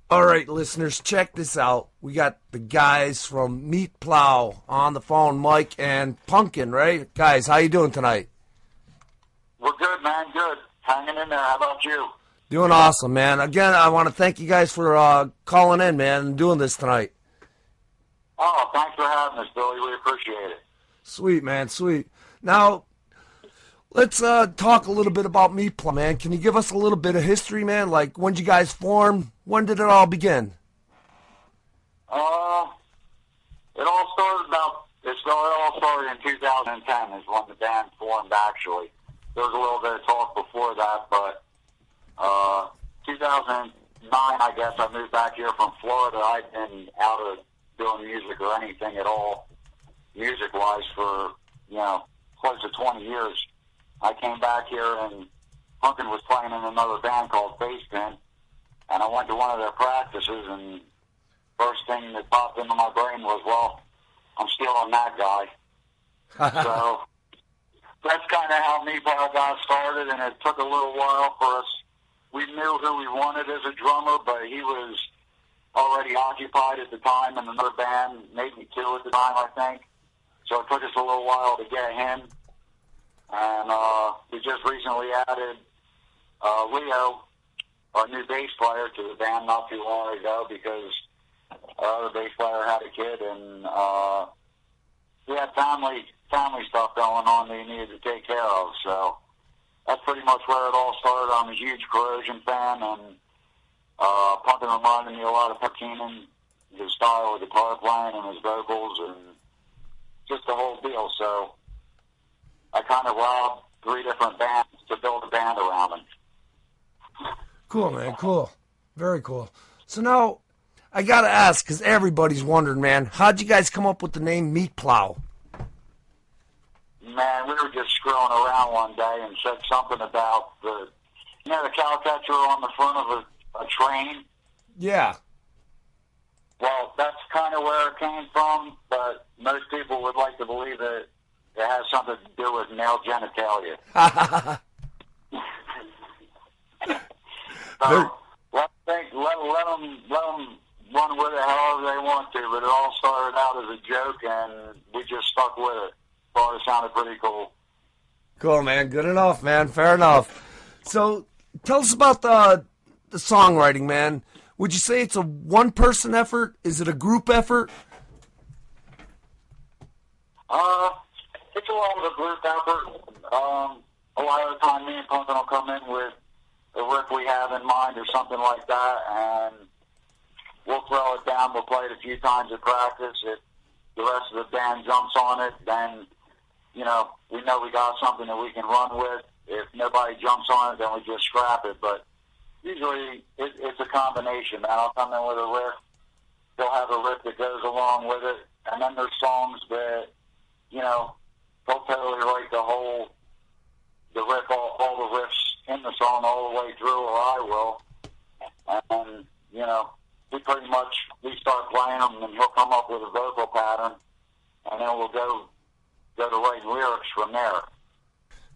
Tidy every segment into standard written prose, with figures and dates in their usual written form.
All right, listeners, check this out. We got the guys from Meatplow on the phone, Mike and Punkin, right? Guys, how you doing tonight? We're good, man. Good. Hanging in there. How about you? Doing awesome, man. Again, I want to thank you guys for calling in, man, and doing this tonight. Oh, thanks for having us, Billy. We appreciate it. Sweet, man, sweet. Now, let's talk a little bit about Meatplow, man. Can you give us a little bit of history, man? Like, when did you guys form? When did it all begin? It all started in 2010 is when the band formed, actually. There was a little bit of talk before that, but 2009, I guess, I moved back here from Florida. I'd been out of doing music or anything at all, music-wise, for, close to 20 years. I came back here, and Punkin was playing in another band called Baseband, and I went to one of their practices, and first thing that popped into my brain was, well, I'm stealing that guy. So that's kind of how Meatplow got started, and it took a little while for us. We knew who we wanted as a drummer, but he was already occupied at the time in another band, maybe two at the time, I think. So it took us a little while to get him. And we just recently added Leo, our new bass player, to the band not too long ago because our other bass player had a kid, and we had family stuff going on that he needed to take care of. So that's pretty much where it all started. I'm a huge Corrosion fan, and Punkin reminded me a lot of Pat Keenan, his style of guitar playing and his vocals and just the whole deal. So I kind of robbed three different bands to build a band around him. Cool, man, cool. Very cool. So now, I got to ask, because everybody's wondering, man, how'd you guys come up with the name Meatplow? Man, we were just screwing around one day and said something about the cowcatcher on the front of a train. Yeah. Well, that's kind of where it came from, but most people would like to believe that it has something to do with male genitalia. So let them run with it however they want to, but it all started out as a joke, and we just stuck with it. Thought it sounded pretty cool. Cool, man. Good enough, man. Fair enough. So tell us about the songwriting, man. Would you say it's a one-person effort? Is it a group effort? It's a lot of a group effort. A lot of the time, me and Punkin will come in with a riff we have in mind or something like that, and we'll throw it down. We'll play it a few times at practice. If the rest of the band jumps on it, then, we know we got something that we can run with. If nobody jumps on it, then we just scrap it. But usually it's a combination, man. I'll come in with a riff. They'll have a riff that goes along with it. And then there's songs that, they'll totally write the riff, all the riffs in the song all the way through, or I will. And, we start playing them, and he'll come up with a vocal pattern, and then we'll go to writing lyrics from there.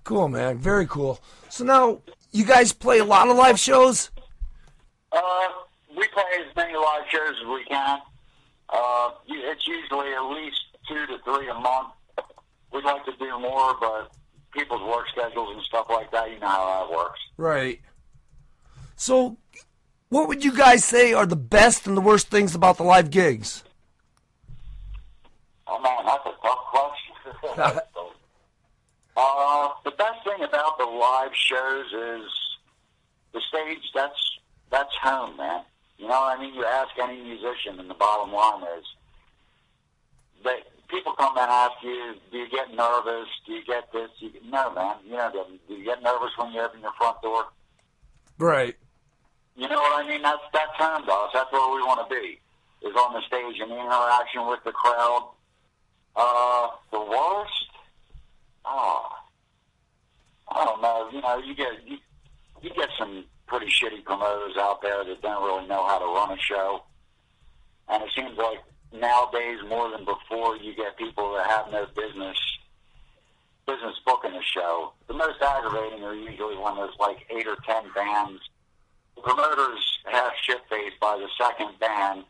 Cool, man. Very cool. So now, you guys play a lot of live shows? We play as many live shows as we can. It's usually at least 2 to 3 a month. We'd like to do more, but people's work schedules and stuff like that, you know how that works. Right. So, what would you guys say are the best and the worst things about the live gigs? Oh, man, that's a tough question. The best thing about the live shows is the stage, that's home, man. You know what I mean? You ask any musician, and the bottom line is that people come and ask you, do you get nervous? Do you get this? No, man. Do you get nervous when you open your front door? Right. You know what I mean? That's home to us. That's where we want to be, is on the stage and the interaction with the crowd. The worst? I don't know. You get some pretty shitty promoters out there that don't really know how to run a show. And it seems like nowadays, more than before, you get people that have no business booking a show. The most aggravating are usually when there's like 8 or 10 bands. The promoter's half shit-faced by the second band.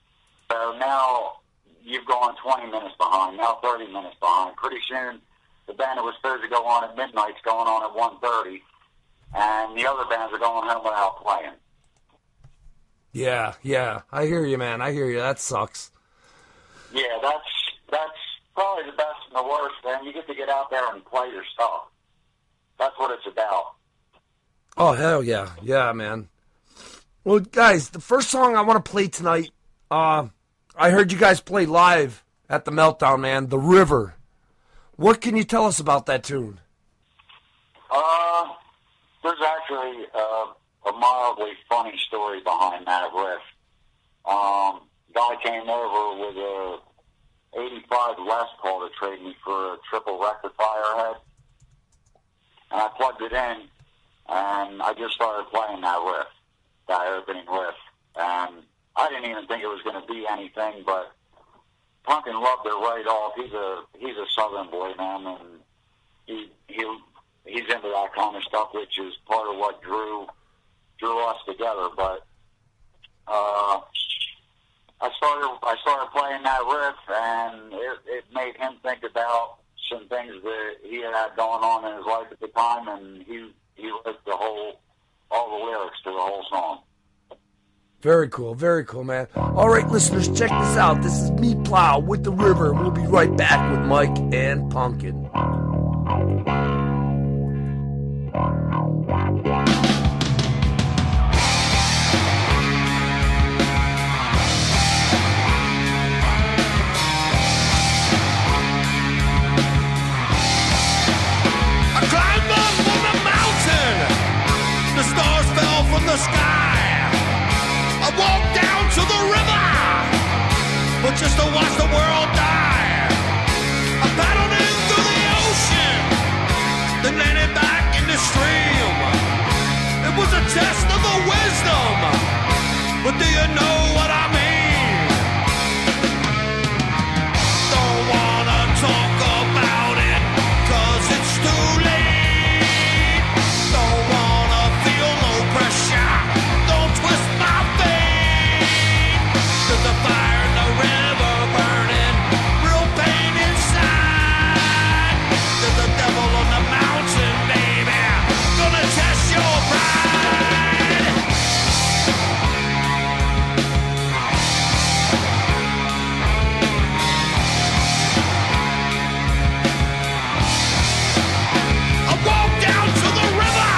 So now you've gone 20 minutes behind, now 30 minutes behind. Pretty soon, the band that was supposed to go on at midnight is going on at 1:30, and the other bands are going home without playing. Yeah. I hear you, man. I hear you. That sucks. Yeah, that's probably the best and the worst, man. You get to get out there and play your stuff. That's what it's about. Oh, hell yeah. Yeah, man. Well, guys, the first song I want to play tonight, I heard you guys play live at the Meltdown, man, The River. What can you tell us about that tune? There's actually a mildly funny story behind that riff. Guy came over with a 85 Les Paul to trade me for a triple rectifier head. And I plugged it in, and I just started playing that riff, that opening riff. And I didn't even think it was going to be anything, but Punkin loved it right off. He's a Southern boy, man, and he's into that kind of stuff, which is part of what drew us together. But I started playing that riff, and it made him think about some things that he had going on in his life at the time, and he wrote all the lyrics to the whole song. Very cool, man. All right, listeners, check this out. This is Meatplow with The River, and we'll be right back with Mike and Punkin. I climbed up on the mountain. The stars fell from the sky. I walked down to the river, but just to watch the world die. I paddled in through the ocean, then landed back in the stream. It was a test of the wisdom, but do you know what I mean? Don't wanna talk about it, 'cause it's too late. Don't wanna feel no pressure, don't twist my fate. There's a fire in the river burning, real pain inside. There's a devil on the mountain, baby, gonna test your pride. I walked down to the river,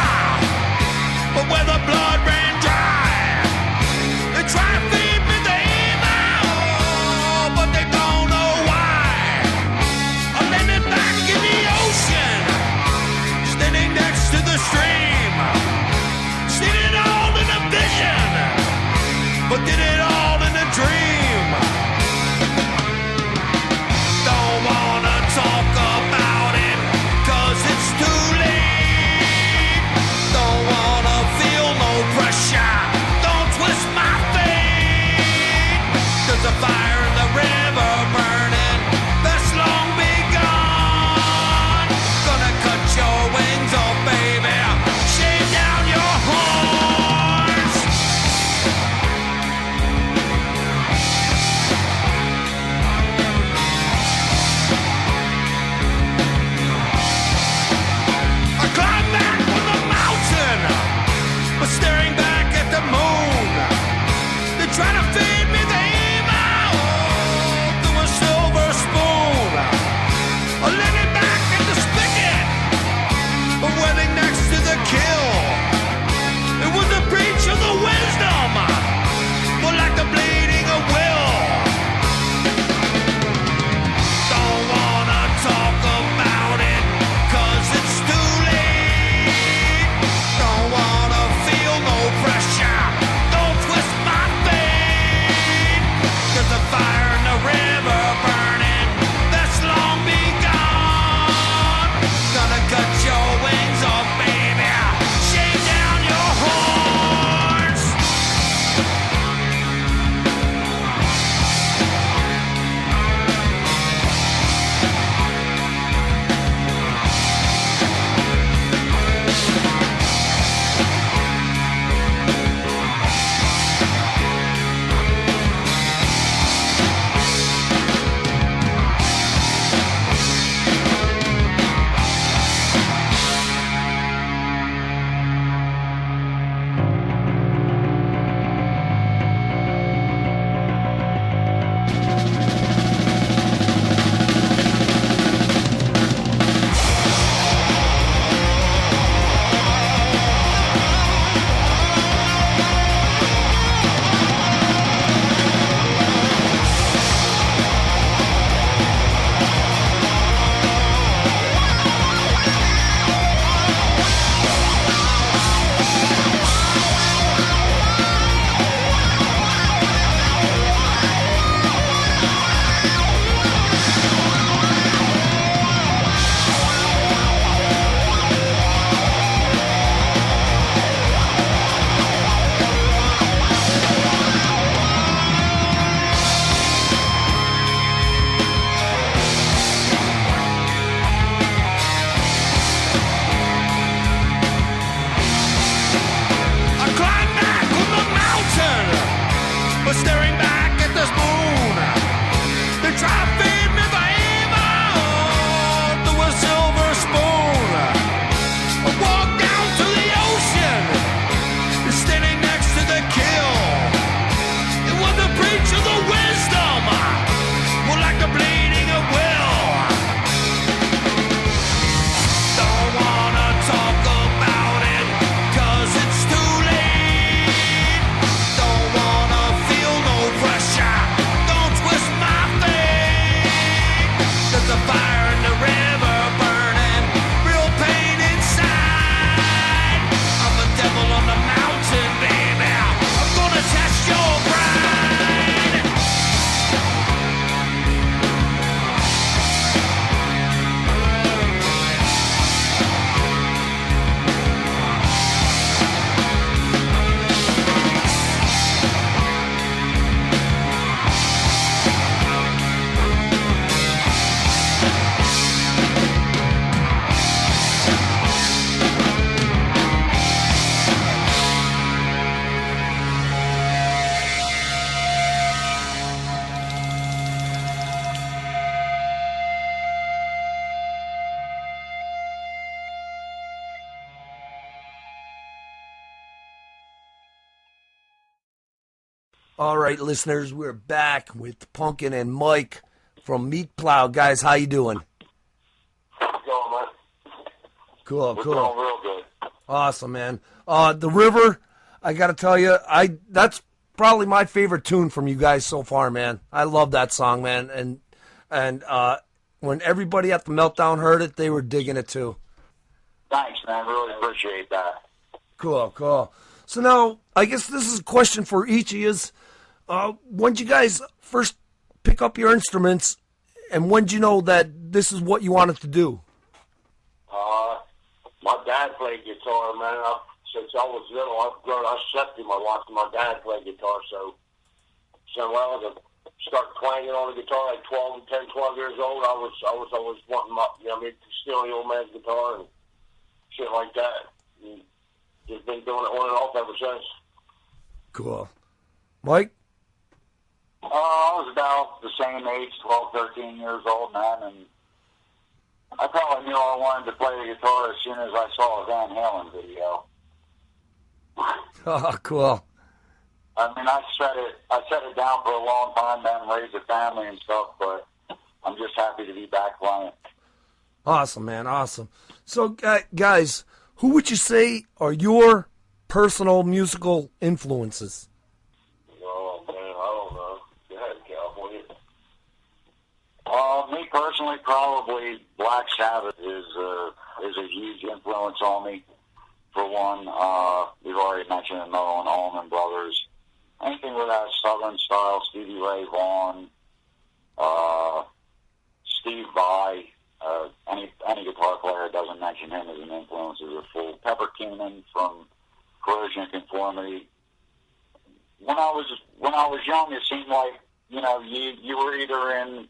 but where the blood ran dry. They try to feed me the evil, but they don't know why. I'm landing back in the ocean, standing next to the stream. Seen it all in a vision, but did it all in a dream. Don't wanna talk about it, 'cause it's too late. Don't wanna feel no pressure, don't twist my fate. There's a fire in the river burning, that's long begun. Gonna cut your wings off, baby, shave down your horns. All right, listeners, we're back with Punkin and Mike from Meatplow. Guys, how you doing? Going, man. Cool, We're cool. doing real good. Awesome, man. The River, I got to tell you, that's probably my favorite tune from you guys so far, man. I love that song, man. And when everybody at the Meltdown heard it, they were digging it too. Thanks, man. Really appreciate that. Cool, cool. So now, I guess this is a question for each of you. When did you guys first pick up your instruments, and when did you know that this is what you wanted to do? My dad played guitar, man. Since I was little, I slept in my watching my dad play guitar. So when I was start clanging on the guitar like 10, 12 years old, I was always wanting to steal the old man's guitar and shit like that. And just been doing it on and off ever since. Cool. Mike? I was about the same age, 12, 13 years old, man, and I probably knew I wanted to play the guitar as soon as I saw a Van Halen video. Oh, cool. I mean, I set it down for a long time, man, raised a family and stuff, but I'm just happy to be back playing. Awesome, man, awesome. So, guys, who would you say are your personal musical influences? Oh, man, I don't know. Go ahead, California. Me personally, probably Black Sabbath is a huge influence on me. For one, we've already mentioned another one, Allman Brothers. Anything with that Southern style, Stevie Ray Vaughan, Steve Vai, any guitar player doesn't mention him as an influence is a fool. Pepper Keenan from Corrosion and Conformity. When I was young, it seemed like you were either in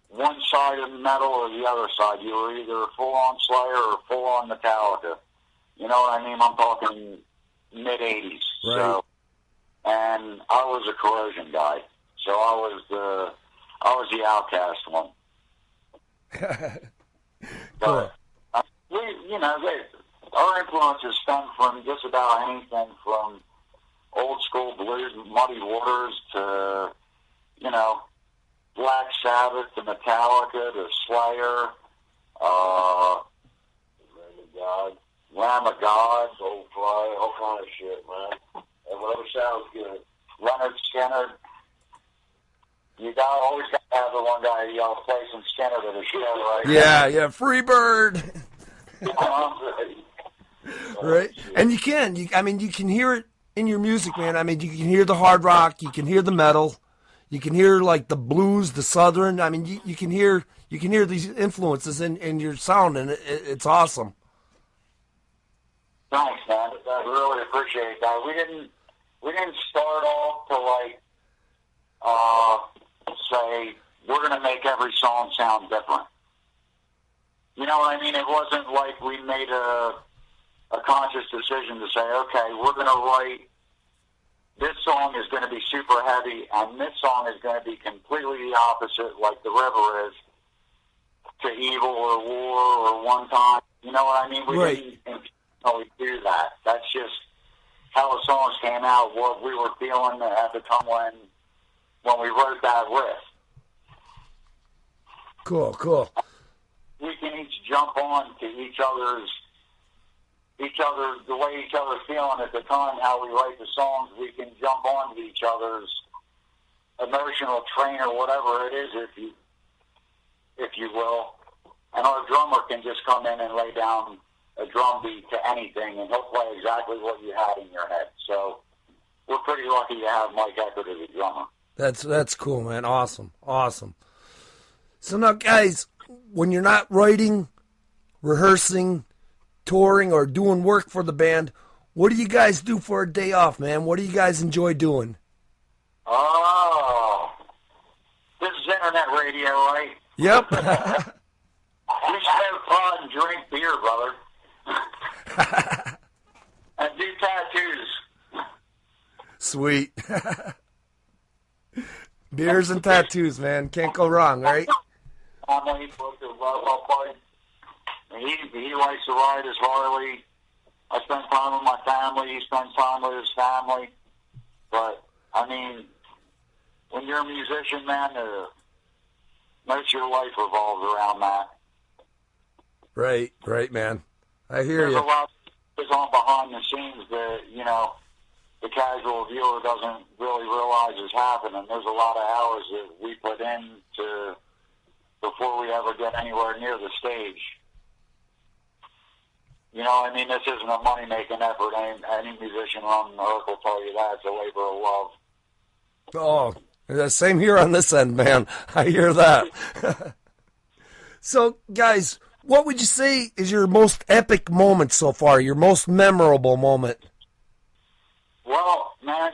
one side of metal or the other side. You were either full on Slayer or full on Metallica. You know what I mean? I'm talking mid '80s. Right. So, and I was a Corrosion guy, so I was the outcast one. Cool. But our influences stem from just about anything from old school blues, Muddy Waters to Black Sabbath to Metallica to Slayer, Lamb of God, Old Fly, all kind of shit, man. And whatever sounds good. Leonard Skinner. Always got to have the one guy yell, play some Skinner to the show, right? Yeah, Freebird. Right? And you can hear it in your music, man. I mean, you can hear the hard rock, you can hear the metal, you can hear like the blues, the southern. I mean, you can hear these influences in your sound, and it's awesome. Thanks, man. I really appreciate that. We didn't start off to say we're going to make every song sound different. You know what I mean? It wasn't like we made a conscious decision to say, okay, we're going to write, this song is going to be super heavy, and this song is going to be completely the opposite, like The River is to Evil or War or One Time. You know what I mean? We didn't intentionally do that. That's just how the songs came out, what we were feeling at the time when we wrote that riff. Cool. We can each jump on to each other, the way each other's feeling at the time, how we write the songs. We can jump on to each other's emotional train or whatever it is, if you will. And our drummer can just come in and lay down a drum beat to anything, and he'll play exactly what you had in your head. So we're pretty lucky to have Mike Eckert as a drummer. That's cool, man. Awesome. So now, guys, when you're not writing, rehearsing, touring, or doing work for the band, what do you guys do for a day off, man? What do you guys enjoy doing? Oh, this is internet radio, right? Yep. We smoke pot and drink beer, brother. And do tattoos. Sweet. Beers and tattoos, man. Can't go wrong, right? He likes to ride his Harley. I spend time with my family. He spends time with his family. But I mean, when you're a musician, man, most of your life revolves around that. Right, man. I hear There's you. a lot that goes on behind the scenes that, the casual viewer doesn't really realize is happening. There's a lot of hours that we put in before we ever get anywhere near the stage. This isn't a money-making effort. Any musician on earth will tell you that. It's a labor of love. Oh, same here on this end, man. I hear that. So, guys, what would you say is your most epic moment so far, your most memorable moment? Well, man,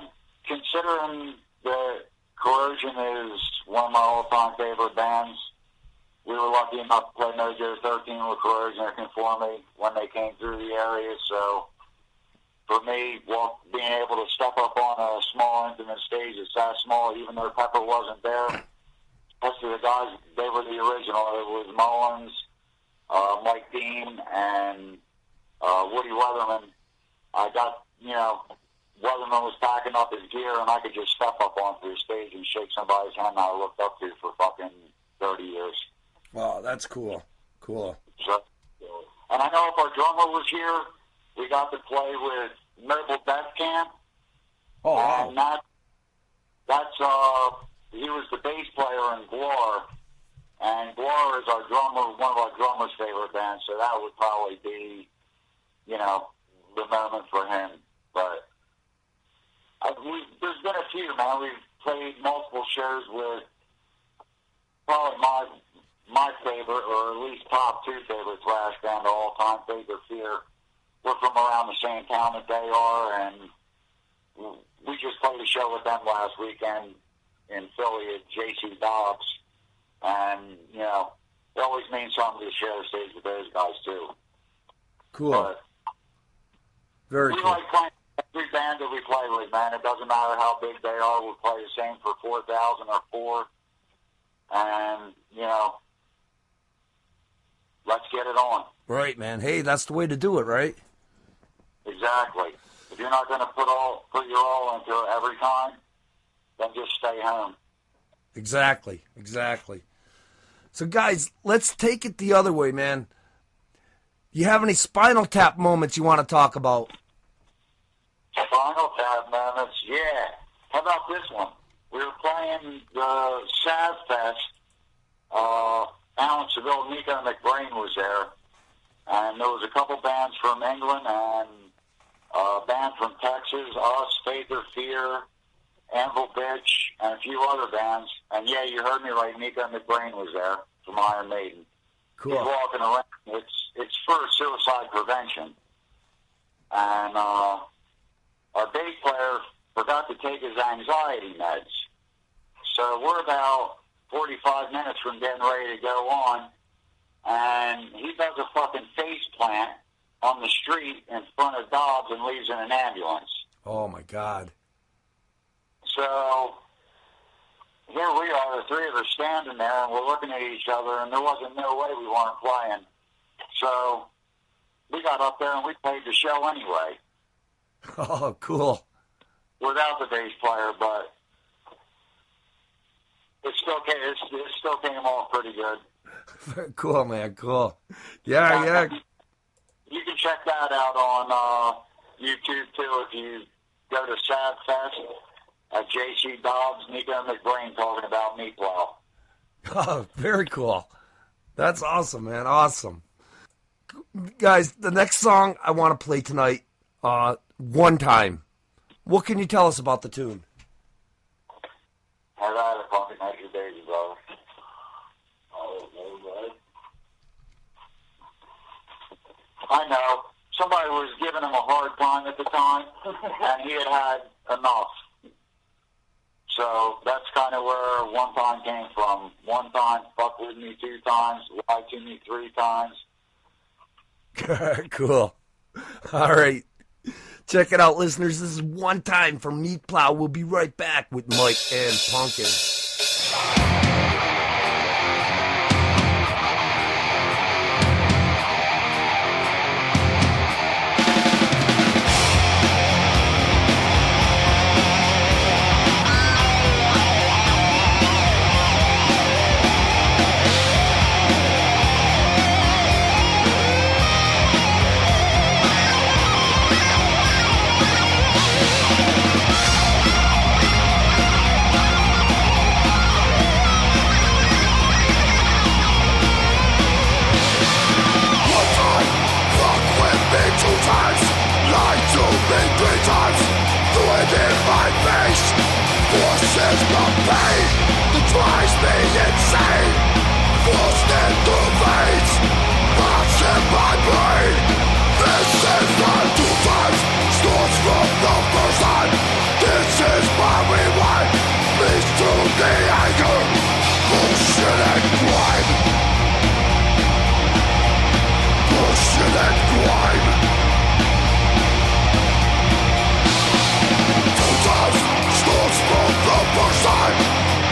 considering that Corrosion is one of my all-time favorite bands, we were lucky enough to play No Joe 13 with Corrosion or Conformity when they came through the area. So, for me, being able to step up on a small, intimate stage that's that small, even though Pepper wasn't there, most of the guys, they were the original. It was Mullins, Mike Dean, and Woody Weatherman. Weatherman was packing up his gear, and I could just step up onto the stage and shake somebody's hand I looked up to for fucking 30 years. Wow, that's cool. Cool. So, and I know if our drummer was here, we got to play with Mobile Death Camp. Oh, wow. And that's he was the bass player in Glor. And Glor is our drummer, one of our drummer's favorite bands, so that would probably be, the moment for him. But there's been a few, man. We've played multiple shows with probably my favorite, or at least top two favorite thrash band of all time, Faith or Fear. We're from around the same town that they are, and we just played a show with them last weekend in Philly at J.C. Dobbs. And, it always means something to share the stage with those guys, too. Cool. But Very we cool. like playing every band that we play with, man. It doesn't matter how big they are. We'll play the same for 4,000 or 4. And, let's get it on. Right, man. Hey, that's the way to do it, right? Exactly. If you're not going to put your all into it every time, then just stay home. Exactly. So, guys, let's take it the other way, man. You have any Spinal Tap moments you want to talk about? Spinal Tap moments, yeah. How about this one? We were playing the Sav Fest. Alan Seville, Nico McBrain was there. And there was a couple bands from England and a band from Texas, us, Faith or Fear, Anvil Bitch, and a few other bands. And yeah, you heard me right, Nico McBrain was there from Iron Maiden. Cool. He's walking around. It's for suicide prevention. And our bass player forgot to take his anxiety meds. So we're about 45 minutes from getting ready to go on, and he does a fucking face plant on the street in front of Dobbs and leaves in an ambulance. Oh, my God. So here we are, the three of us standing there, and we're looking at each other, and there wasn't no way we weren't playing. So we got up there, and we played the show anyway. Oh, cool. Without the bass player, but it still came off pretty good. Cool, man, cool. Yeah. You can check that out on YouTube, too, if you go to Sad Fest at J.C. Dobbs, Nico McBrain talking about Meatplow. Oh, very cool. That's awesome, man. Awesome. Guys, the next song I want to play tonight, One Time. What can you tell us about the tune? All right, a pumpkin like your baby, brother. I know. Somebody was giving him a hard time at the time, and he had enough. So that's kind of where One Time came from. One time, fuck with me 2 times, lie to me 3 times. Cool. All right. Check it out, listeners. This is One Time from Meatplow. We'll be right back with Mike and Punkin. pain that drives me insane. Forced into veins, runs in my brain. This is my two times, starts from the first time. This is my rewind, leads to the anger, bullshit and crime. Bullshit and crime. Two times, starts from the first time.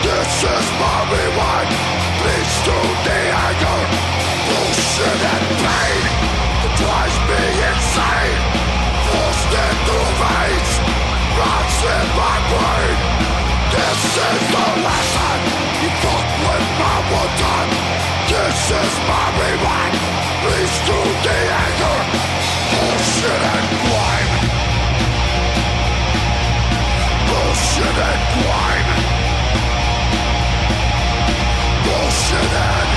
This is my rewind, leads to the anger, bullshit and pain that drives me insane. Forced into veins, runs in my brain. This is the last time you fuck with my one time. This is my rewind, leads to the anger, bullshit and crime. Bullshit and crime. Bullshit and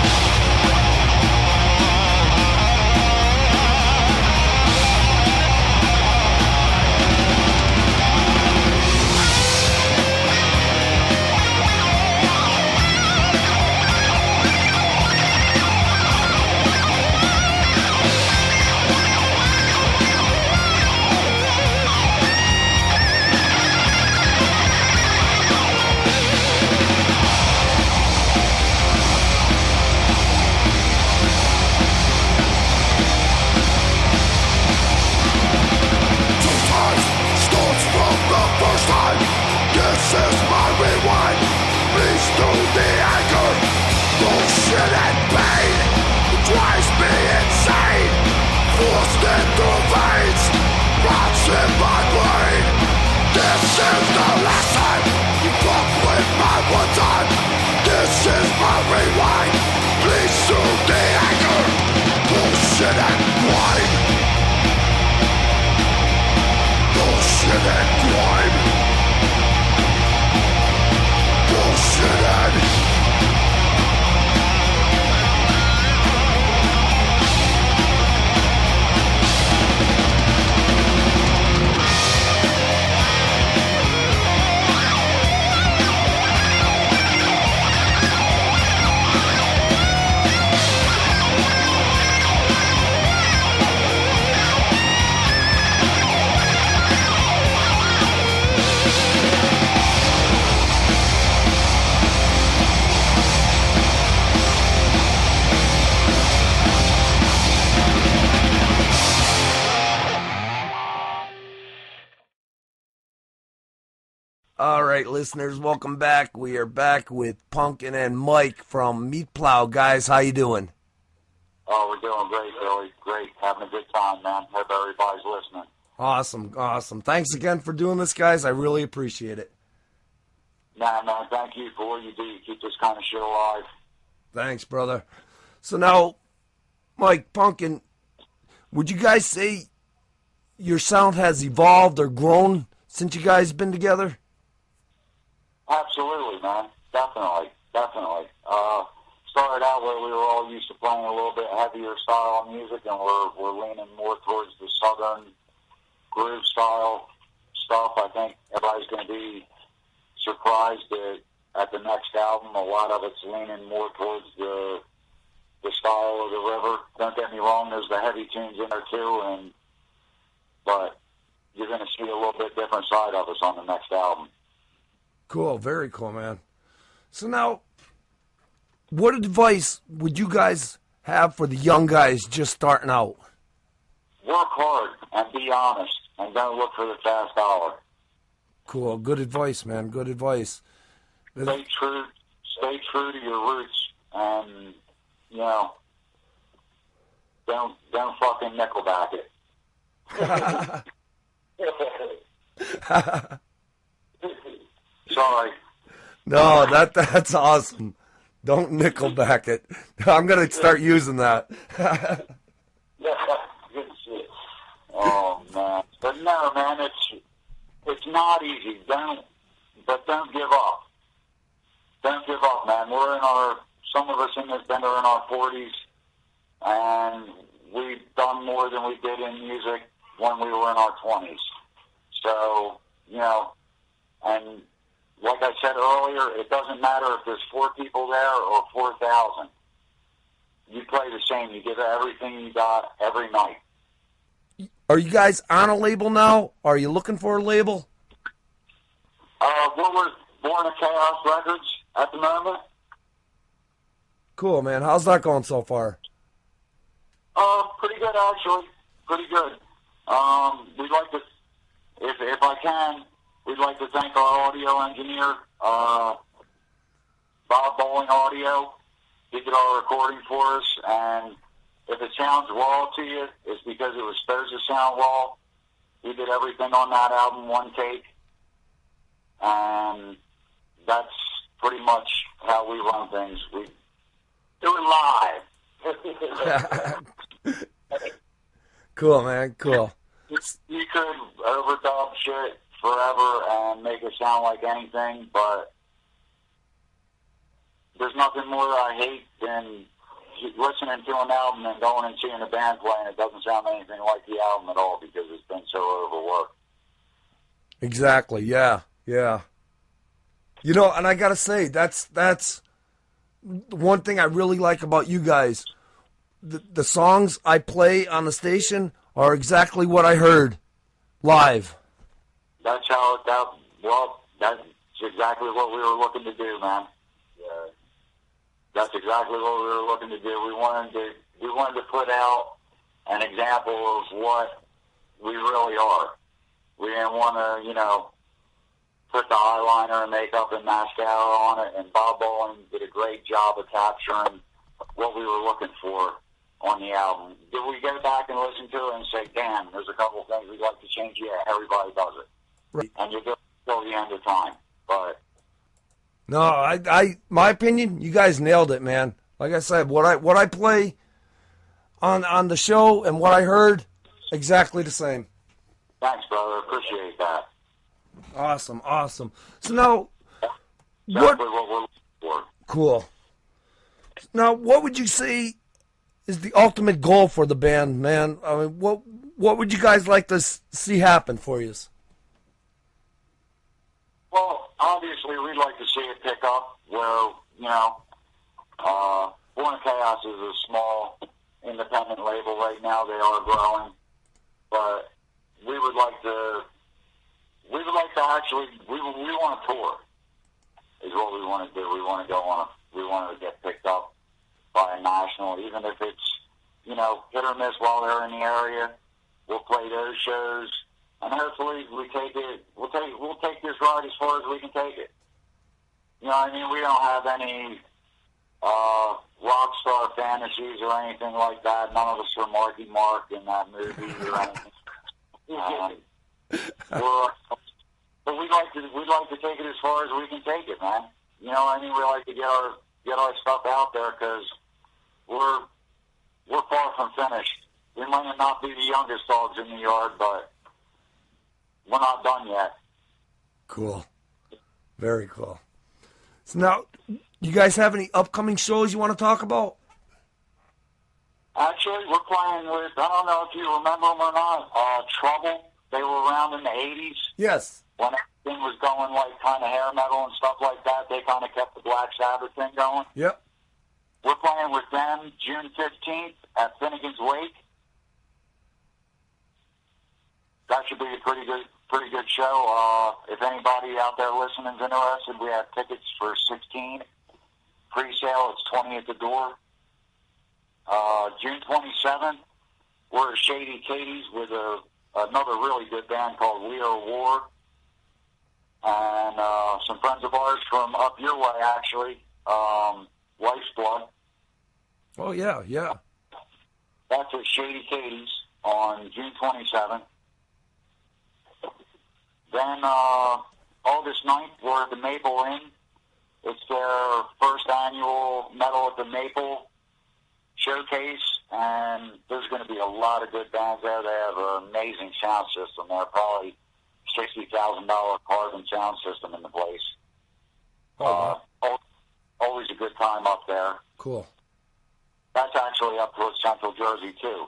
this is my rewind, leads to the anger, bullshit and pain that drives me insane. Forced into veins, rots in my brain. This is the last time you fuck with my one time. This is my rewind, leads to the anger, bullshit and crime. Bullshit and crime. Bullshit and All right, listeners, welcome back. We are back with Punkin and Mike from Meatplow. Guys, how you doing? Oh, we're doing great, Billy. Great. Having a good time, man. Hope everybody's listening. Awesome, awesome. Thanks again for doing this, guys. I really appreciate it. Nah, man, thank you for what you do. You keep this kind of shit alive. Thanks, brother. So now, Mike, Punkin, would you guys say your sound has evolved or grown since you guys been together? Absolutely, man. Definitely. Started out where we were all used to playing a little bit heavier style of music, and we're leaning more towards the southern groove style stuff. I think everybody's going to be surprised that at the next album, a lot of it's leaning more towards the style of the river. Don't get me wrong, there's the heavy tunes in there too, but you're going to see a little bit different side of us on the next album. Cool, very cool, man. So now, what advice would you guys have for the young guys just starting out? Work hard and be honest, and don't look for the fast dollar. Cool, good advice, man. Good advice. Stay true to your roots, and don't fucking nickelback it. Sorry. No, that's awesome. Don't nickelback it. I'm gonna start using that. Good shit. Oh man, but no, man, it's not easy. Don't give up. Don't give up, man. Some of us in this band are in our 40s, and we've done more than we did in music when we were in our 20s. So, and like I said earlier, it doesn't matter if there's 4 people there or 4,000. You play the same. You give everything you got every night. Are you guys on a label now? Are you looking for a label? We're with Born of Chaos Records at the moment. Cool, man. How's that going so far? Pretty good, actually. Pretty good. We'd like to, if I can, we'd like to thank our audio engineer, Bob Bowling Audio. He did our recording for us, and if it sounds raw to you, it's because it was supposed to sound raw. We did everything on that album one take, and that's pretty much how we run things. We do it live. Cool, man. Cool. You could overdub shit forever and make it sound like anything, but there's nothing more I hate than listening to an album and going and seeing a band play and it doesn't sound anything like the album at all because it's been so overworked. Exactly. Yeah. Yeah. You know, and I gotta say, that's one thing I really like about you guys. The songs I play on the station are exactly what I heard live. That's that's exactly what we were looking to do, man. Yeah. That's exactly what we were looking to do. We wanted to put out an example of what we really are. We didn't want to, put the eyeliner and makeup and mascara on it, and Bob Bowling did a great job of capturing what we were looking for on the album. Did we go back and listen to it and say, damn, there's a couple of things we'd like to change? Yeah, everybody does it. Right. And you do it till the end of time. But no, I my opinion, you guys nailed it, man. Like I said, what I play on the show and what I heard, exactly the same. thanks, brother. Appreciate that. Awesome. So now, Exactly what we're looking for. Cool. Now, what would you say is the ultimate goal for the band, man? I mean, what would you guys like to see happen for you? Well, obviously, we'd like to see it pick up where, Born of Chaos is a small independent label right now. They are growing. But we would like to actually, we want to tour, is what we want to do. We want to get picked up by a national, even if it's, hit or miss while they're in the area. We'll play those shows. And hopefully we'll take this ride as far as we can take it. You know what I mean? We don't have any rock star fantasies or anything like that. None of us are Marky Mark in that movie or anything. But we'd like to take it as far as we can take it, man. You know what I mean? We like to get our stuff out there because we're far from finished. We might not be the youngest dogs in the yard, but we're not done yet. Cool. Very cool. So now, you guys have any upcoming shows you want to talk about? Actually, we're playing with, I don't know if you remember them or not, Trouble. They were around in the 80s. Yes. When everything was going like kind of hair metal and stuff like that, they kind of kept the Black Sabbath thing going. Yep. We're playing with them June 15th at Finnegan's Wake. That should be a pretty good show. If anybody out there listening is interested, we have tickets for 16. Pre-sale, it's 20 at the door. June 27th, we're at Shady Katie's with another really good band called We Are War. And some friends of ours from up your way, actually, Life's Blood. Oh, yeah. That's at Shady Katie's on June 27th. Then August 9th, we're at the Maple Inn. It's their first annual Metal at the Maple showcase, and there's going to be a lot of good bands there. They have an amazing sound system. They're probably $60,000 carbon sound system in the place. Oh, wow. Always a good time up there. Cool. That's actually up towards Central Jersey, too.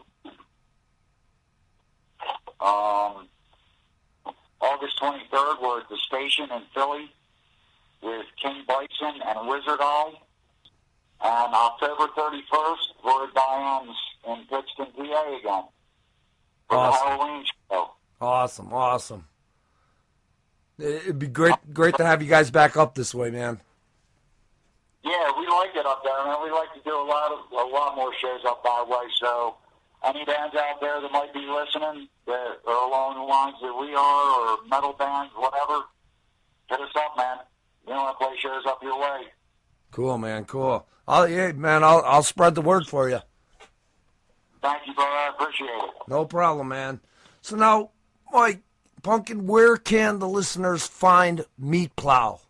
August 23rd, we're at the Station in Philly. with King Bison and Wizard Eye. And October 31st, Roy Diane's in Pittston, PA again for the Halloween show. Awesome. It'd be great to have you guys back up this way, man. Yeah, we like it up there, man. We like to do a lot more shows up that way. So any bands out there that might be listening that are along the lines that we are, or metal bands, whatever, hit us up, man. We want to play shows up your way. Cool, man. Cool. I'll spread the word for you. Thank you, brother. I appreciate it. No problem, man. So now, Mike Punkin, where can the listeners find Meatplow?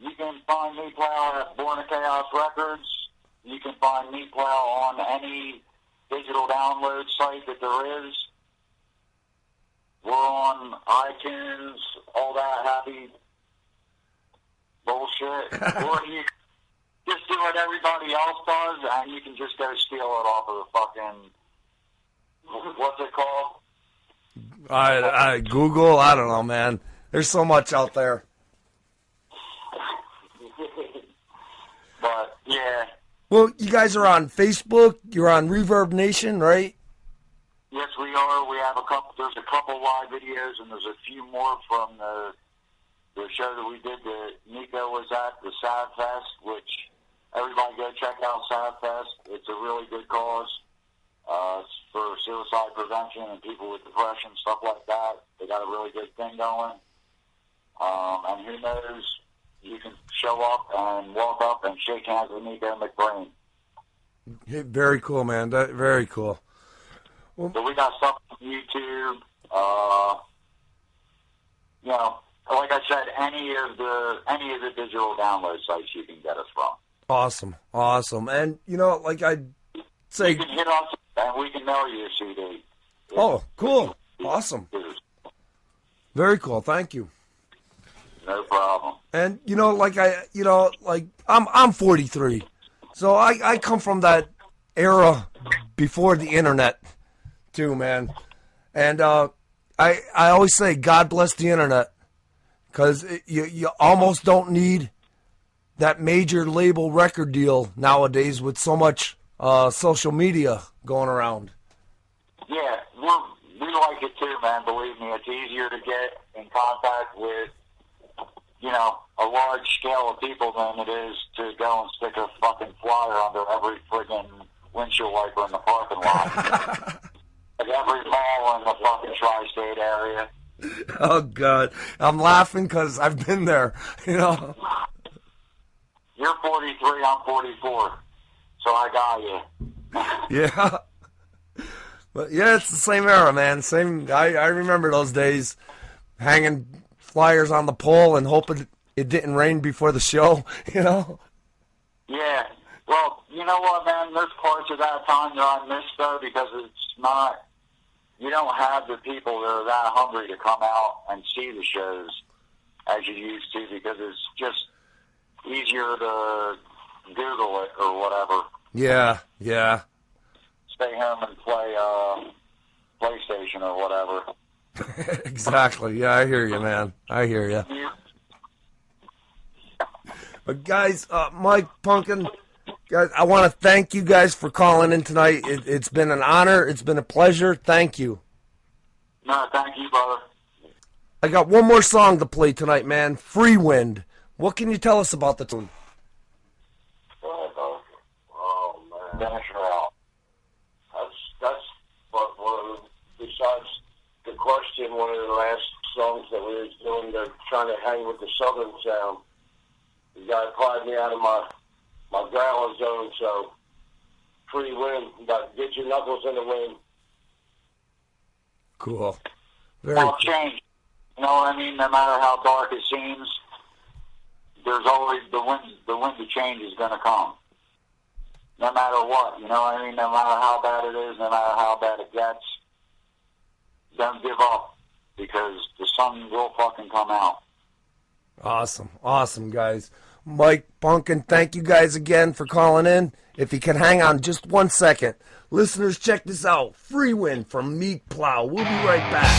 You can find Meatplow at Born of Chaos Records. You can find Meatplow on any digital download site that there is. We're on iTunes, all that happy bullshit. Or you just do what everybody else does, and you can just go steal it off of the fucking, what's it called? I Google, I don't know, man. There's so much out there. But, yeah. Well, you guys are on Facebook. You're on Reverb Nation, right? Yes, we are. There's a couple live videos, and there's a few more from the show that we did that Nico was at, the Sad Fest, which everybody go check out Sad Fest. It's a really good cause. It's for suicide prevention and people with depression, stuff like that. They got a really good thing going. And who knows, you can show up and walk up and shake hands with Nico McBrain. Very cool, man. Very cool. Well, so we got stuff on YouTube. Like I said, any of the digital download sites you can get us from. Awesome. And like I say, you can hit us and we can mail you a CD. Oh, cool. Awesome. Very cool. Thank you. No problem. And I'm 43, so I come from that era before the internet, too, man. And I always say, God bless the internet, because you almost don't need that major label record deal nowadays with so much social media going around. Yeah, we like it too, man. Believe me, it's easier to get in contact with, a large scale of people than it is to go and stick a fucking flyer under every friggin' windshield wiper in the parking lot. At every mall in the fucking tri-state area. Oh, God. I'm laughing because I've been there, You're 43, I'm 44. So I got you. Yeah. But, yeah, it's the same era, man. I remember those days, hanging flyers on the pole and hoping it didn't rain before the show, Yeah. Well, you know what, man? There's parts of that time that I miss, though, because it's not... You don't have the people that are that hungry to come out and see the shows as you used to, because it's just easier to Google it or whatever. Yeah. Stay home and play PlayStation or whatever. Exactly. Yeah, I hear you, man. I hear you. But guys, Mike Punkin, guys, I want to thank you guys for calling in tonight. It's been an honor. It's been a pleasure. Thank you. No, thank you, brother. I got one more song to play tonight, man. Free Wind. What can you tell us about the tune? Oh, man. Finish her out. That's what, besides the question, one of the last songs that we were doing, they're trying to hang with the southern sound. The guy pried me out of my growler zone, so free wind. You got to get your knuckles in the wind. Cool. Very It'll cool. change. You know what I mean? No matter how dark it seems, there's always the wind to change is going to come. No matter what, you know what I mean? No matter how bad it is, no matter how bad it gets, don't give up, because the sun will fucking come out. Awesome, guys. Mike Punkin, thank you guys again for calling in. If you can hang on just 1 second. Listeners, check this out. Free Wind from Meatplow. We'll be right back.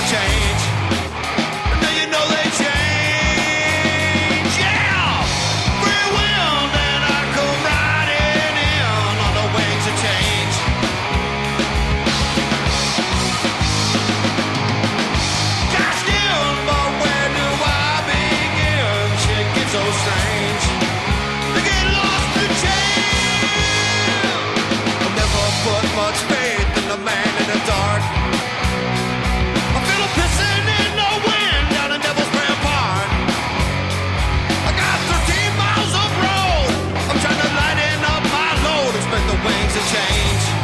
change. Now you know they change. Yeah! Free will, and I come riding in on the wings of change. Gosh damn, but where do I begin? Shit gets so strange. They get lost in change. I've never put much faith in the man in the dark. I feel a pissing in the wind down in Devil's Rampart. I got 13 miles of road. I'm trying to lighten up my load. Expect the wings to change.